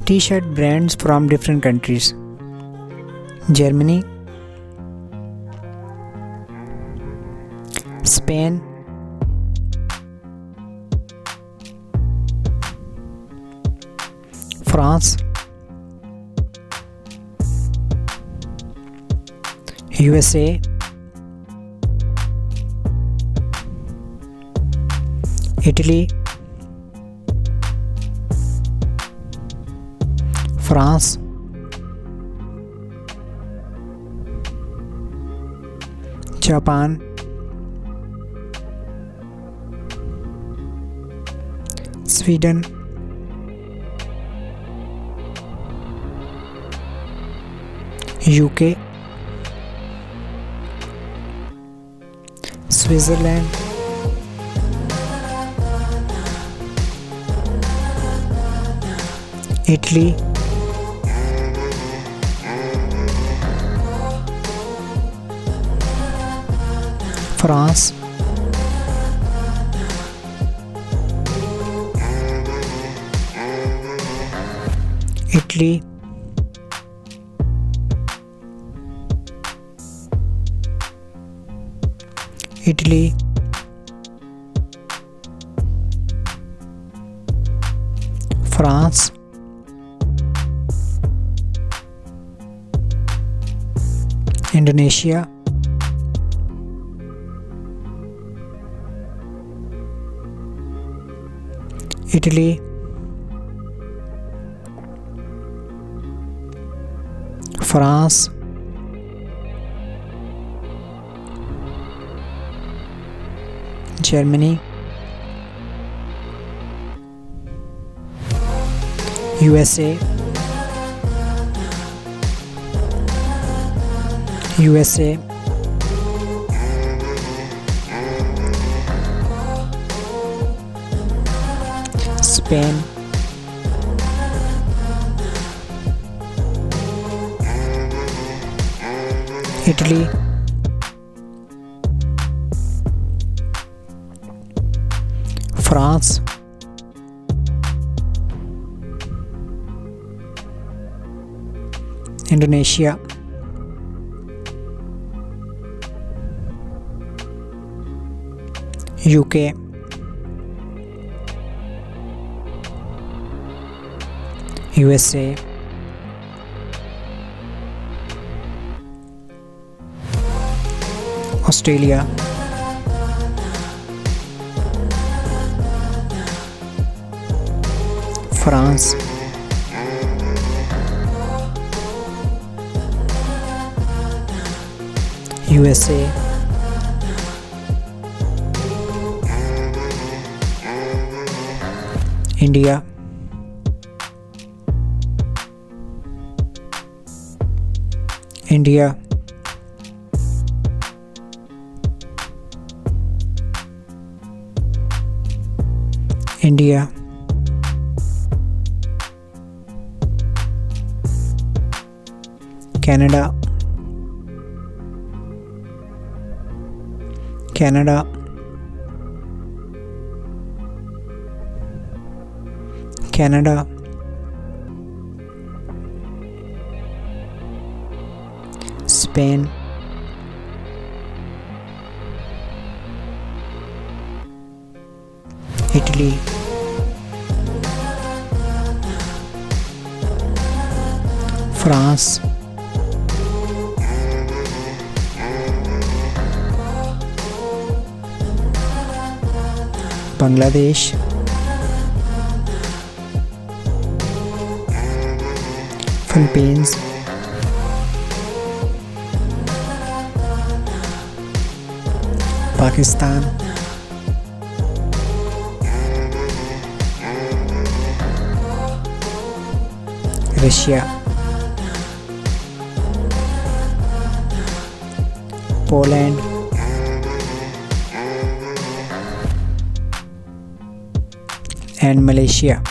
T-shirt brands from different countries. Germany, Spain, France, USA, Italy, France, Japan, Sweden, UK, Switzerland, Italy, France, Italy, Italy, France, Indonesia, Italy, France, Germany, USA, USA, Spain, Italy, France, Indonesia, UK, USA, Australia, France, USA, India, India, India, Canada, Canada, Canada, Spain, Italy, France, Bangladesh, Philippines, Pakistan, Russia, Poland, and Malaysia.